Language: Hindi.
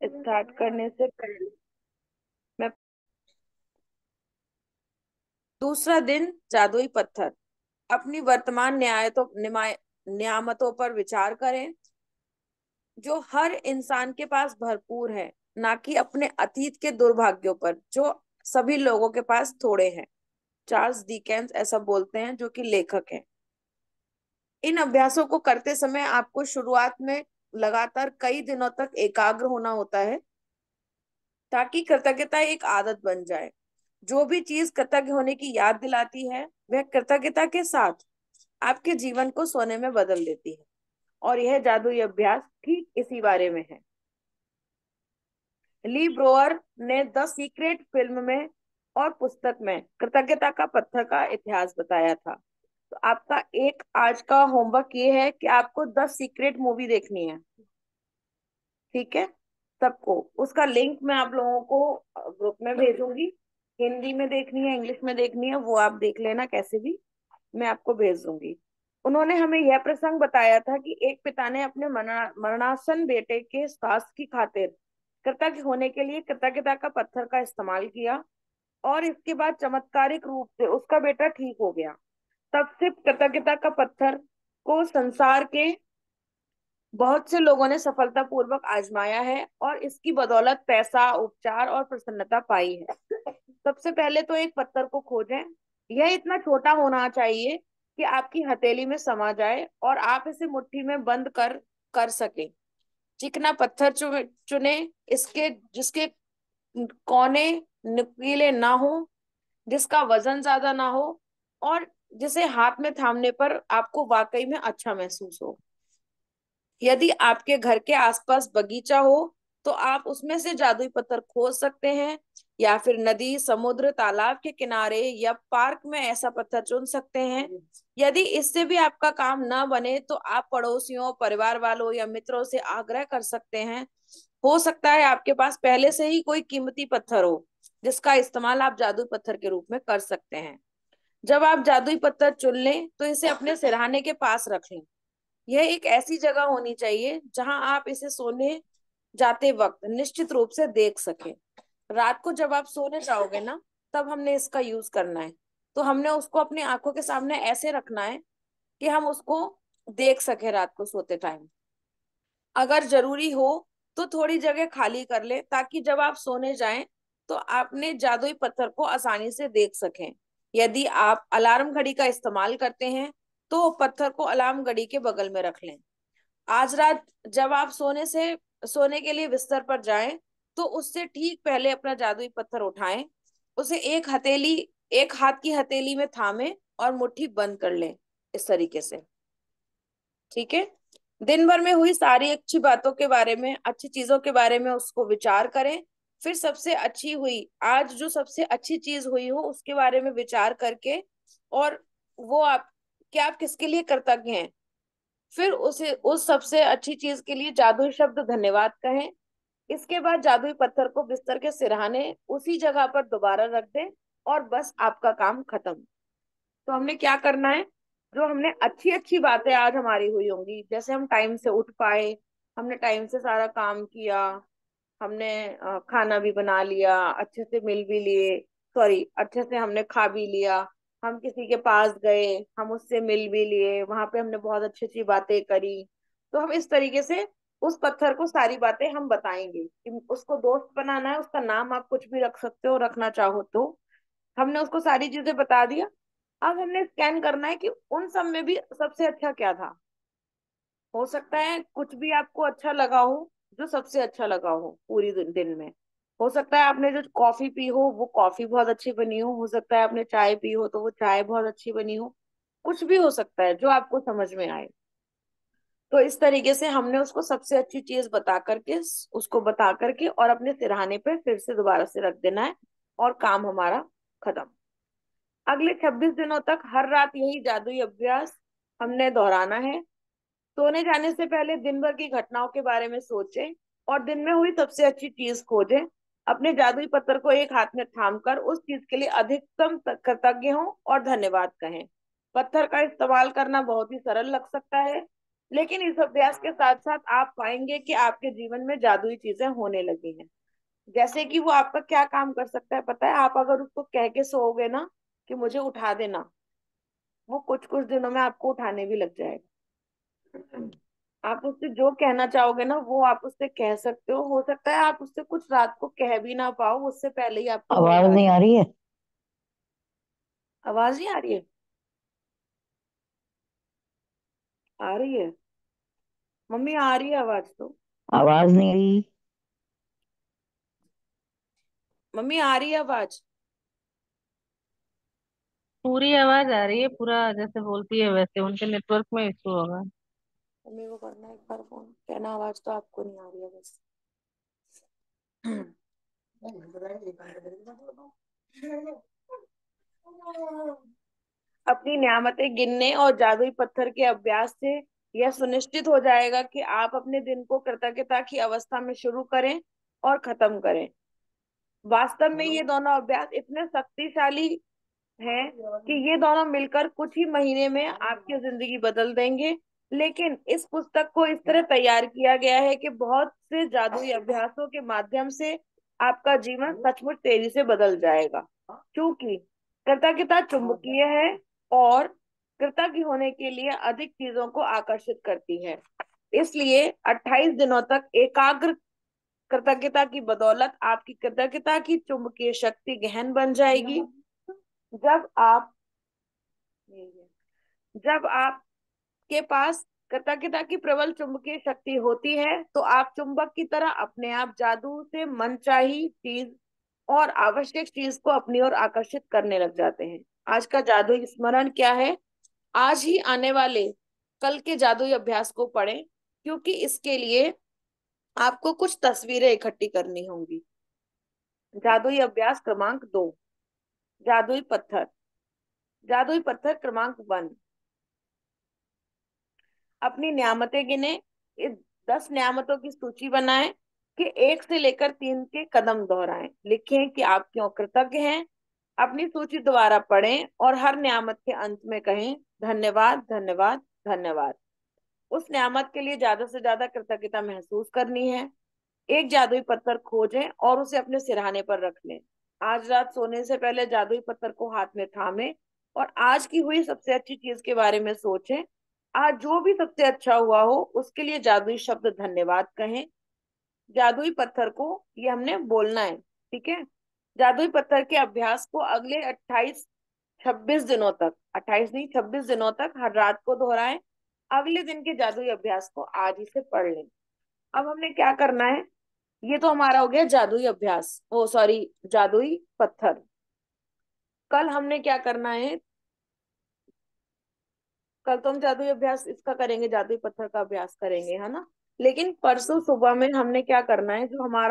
स्टार्ट करने से पहले मैं दूसरा दिन जादुई पत्थर। अपनी वर्तमान नियामतों पर विचार करें जो हर इंसान के पास भरपूर है, ना कि अपने अतीत के दुर्भाग्यों पर जो सभी लोगों के पास थोड़े हैं। चार्ल्स डिकेंस ऐसा बोलते हैं, जो कि लेखक हैं। इन अभ्यासों को करते समय आपको शुरुआत में लगातार कई दिनों तक एकाग्र होना होता है, ताकि कृतज्ञता एक आदत बन जाए। जो भी चीज कृतज्ञ होने की याद दिलाती है, वह कृतज्ञता के साथ आपके जीवन को सोने में बदल देती है। और यह जादुई अभ्यास ठीक इसी बारे में है। ली ब्रोअर ने द सीक्रेट फिल्म में और पुस्तक में कृतज्ञता का पत्थर का इतिहास बताया था। तो आपका एक आज का होमवर्क ये है कि आपको द सीक्रेट मूवी देखनी है। ठीक है, सबको उसका लिंक मैं आप लोगों को ग्रुप में भेजूंगी। हिंदी में देखनी है, इंग्लिश में देखनी है, वो आप देख लेना कैसे भी, मैं आपको भेज दूंगी। उन्होंने हमें यह प्रसंग बताया था कि एक पिता ने अपने मरणासन बेटे के स्वास्थ्य की खातिर कृतज्ञ होने के लिए कृतज्ञता का पत्थर का इस्तेमाल किया, और इसके बाद चमत्कारिक रूप से उसका बेटा ठीक हो गया। तब से कृतज्ञता का पत्थर को संसार के बहुत से लोगों ने सफलतापूर्वक आजमाया है, और इसकी बदौलत पैसा, उपचार और प्रसन्नता पाई है। सबसे पहले तो एक पत्थर को खोजें। यह इतना छोटा होना चाहिए कि आपकी हथेली में समा जाए और आप इसे मुट्ठी में बंद कर कर सके। चिकना पत्थर चुने, इसके जिसके कोने नुकीले ना हो, जिसका वजन ज्यादा ना हो, और जिसे हाथ में थामने पर आपको वाकई में अच्छा महसूस हो। यदि आपके घर के आसपास बगीचा हो तो आप उसमें से जादुई पत्थर खोज सकते हैं, या फिर नदी, समुद्र, तालाब के किनारे या पार्क में ऐसा पत्थर चुन सकते हैं। यदि इससे भी आपका काम ना बने तो आप पड़ोसियों, परिवार वालों या मित्रों से आग्रह कर सकते हैं। हो सकता है आपके पास पहले से ही कोई कीमती पत्थर हो जिसका इस्तेमाल आप जादुई पत्थर के रूप में कर सकते हैं। जब आप जादुई पत्थर चुन लें तो इसे अपने सिरहाने के पास रख लें। यह एक ऐसी जगह होनी चाहिए जहां आप इसे सोने जाते वक्त निश्चित रूप से देख सकें। रात को जब आप सोने जाओगे ना, तब हमने इसका यूज करना है। तो हमने उसको अपनी आंखों के सामने ऐसे रखना है कि हम उसको देख सके रात को सोते टाइम। अगर जरूरी हो तो थोड़ी जगह खाली कर ले, ताकि जब आप सोने जाएं तो आपने जादुई पत्थर को आसानी से देख सकें। यदि आप अलार्म घड़ी का इस्तेमाल करते हैं तो पत्थर को अलार्म घड़ी के बगल में रख लें। आज रात जब आप सोने के लिए बिस्तर पर जाएं तो उससे ठीक पहले अपना जादुई पत्थर उठाएं, उसे एक हाथ की हथेली में थामें और मुट्ठी बंद कर लें, इस तरीके से। ठीक है, दिन भर में हुई सारी अच्छी बातों के बारे में, अच्छी चीजों के बारे में उसको विचार करें। फिर सबसे अच्छी हुई, आज जो सबसे अच्छी चीज हुई हो उसके बारे में विचार करके, और वो आप क्या आप किसके लिए कृतज्ञ हैं, फिर उसे उस सबसे अच्छी चीज के लिए जादुई शब्द धन्यवाद कहें। इसके बाद जादुई पत्थर को बिस्तर के सिरहाने उसी जगह पर दोबारा रख दें, और बस आपका काम खत्म। तो हमने क्या करना है, जो हमने अच्छी अच्छी बातें आज हमारी हुई होंगी, जैसे हम टाइम से उठ पाए, हमने टाइम से सारा काम किया, हमने खाना भी बना लिया, अच्छे से मिल भी लिए, सॉरी अच्छे से हमने खा भी लिया, हम किसी के पास गए, हम उससे मिल भी लिए, वहां पे हमने बहुत अच्छी अच्छी बातें करी। तो हम इस तरीके से उस पत्थर को सारी बातें हम बताएंगे कि उसको दोस्त बनाना है, उसका नाम आप कुछ भी रख सकते हो, रखना चाहो तो। हमने उसको सारी चीजें बता दिया। अब हमने स्कैन करना है कि उन सब में भी सबसे अच्छा क्या था। हो सकता है कुछ भी आपको अच्छा लगा हो, जो सबसे अच्छा लगा हो पूरी दिन में। हो सकता है आपने जो कॉफी पी हो वो कॉफी बहुत अच्छी बनी हो सकता है आपने चाय पी हो तो वो चाय बहुत अच्छी बनी हो। कुछ भी हो सकता है जो आपको समझ में आए। तो इस तरीके से हमने उसको सबसे अच्छी चीज बता करके और अपने सिरहाने पे फिर से दोबारा से रख देना है, और काम हमारा खत्म। अगले 26 दिनों तक हर रात यही जादुई अभ्यास हमने दोहराना है। सोने जाने से पहले दिन भर की घटनाओं के बारे में सोचें, और दिन में हुई सबसे अच्छी चीज खोजें। अपने जादुई पत्थर को एक हाथ में थामकर उस चीज के लिए अधिकतम कृतज्ञ हों और धन्यवाद कहें। पत्थर का इस्तेमाल करना बहुत ही सरल लग सकता है, लेकिन इस अभ्यास के साथ साथ आप पाएंगे कि आपके जीवन में जादुई चीजें होने लगी हैं। जैसे कि वो आपका क्या काम कर सकता है पता है? आप अगर उसको कह के सोओगे ना कि मुझे उठा देना, वो कुछ कुछ दिनों में आपको उठाने भी लग जाएगा। आप उससे जो कहना चाहोगे ना वो आप उससे कह सकते हो सकता है आप उससे कुछ रात को कह भी ना पाओ, उससे पहले ही आपको नींद आवाज आ नहीं जाए। आ रही है? आवाज नहीं आ रही है? आ रही है। मम्मी आ रही है आवाज तो। आवाज नहीं आ रही। मम्मी आ रही है आवाज। पूरी आवाज आ रही है, पूरा जैसे बोलती है वैसे। उनके नेटवर्क में इशू होगा। मम्मी को करना एक बार फोन, कहना आवाज तो आपको नहीं आ रही है बस। अपनी नियामतें गिनने और जादुई पत्थर के अभ्यास से यह सुनिश्चित हो जाएगा कि आप अपने दिन को कृतज्ञता की अवस्था में शुरू करें और खत्म करें। वास्तव में ये दोनों अभ्यास इतने शक्तिशाली हैं कि ये दोनों मिलकर कुछ ही महीने में आपकी जिंदगी बदल देंगे। लेकिन इस पुस्तक को इस तरह तैयार किया गया है कि बहुत से जादुई अभ्यासों के माध्यम से आपका जीवन सचमुच तेजी से बदल जाएगा। क्योंकि कृतज्ञता चुंबकीय है और कृतज्ञ होने के लिए अधिक चीजों को आकर्षित करती है। इसलिए 28 दिनों तक एकाग्र कृतज्ञता की बदौलत आपकी कृतज्ञता की चुंबकीय शक्ति गहन बन जाएगी। जब आप जब आपके पास कृतज्ञता की प्रबल चुंबकीय शक्ति होती है तो आप चुंबक की तरह अपने आप जादू से मनचाही चीज और आवश्यक चीज को अपनी ओर आकर्षित करने लग जाते हैं। आज का जादुई स्मरण क्या है? आज ही आने वाले कल के जादुई अभ्यास को पढ़ें, क्योंकि इसके लिए आपको कुछ तस्वीरें इकट्ठी करनी होंगी। जादुई अभ्यास क्रमांक 2, जादुई पत्थर। जादुई पत्थर क्रमांक 1, अपनी नियामतें गिने। इस 10 नियामतों की सूची बनाएं कि 1 से लेकर 3 के कदम दोहराएं। लिखें कि आप क्यों कृतज्ञ हैं। अपनी सूची दोबारा पढ़ें और हर नियामत के अंत में कहें धन्यवाद धन्यवाद धन्यवाद। उस नियामत के लिए ज्यादा से ज्यादा कृतज्ञता महसूस करनी है। एक जादुई पत्थर खोजें और उसे अपने सिरहाने पर रख लें। आज रात सोने से पहले जादुई पत्थर को हाथ में थामें और आज की हुई सबसे अच्छी चीज के बारे में सोचें। आज जो भी सबसे अच्छा हुआ हो उसके लिए जादुई शब्द धन्यवाद कहें। जादुई पत्थर को ये हमने बोलना है, ठीक है? जादुई पत्थर के अभ्यास को अगले 28-26 दिनों तक, 28 नहीं 26 दिनों तक हर रात को दोहराएं। अगले दिन के जादुई अभ्यास को आज ही से पढ़ लें। अब हमने क्या करना है? ये तो हमारा हो गया जादुई अभ्यास, ओ सॉरी, जादुई पत्थर। कल हमने क्या करना है? कल तो हम जादुई अभ्यास इसका करेंगे, जादुई पत्थर का अभ्यास करेंगे, है ना? लेकिन परसों सुबह में हमने क्या करना है, जो हमारा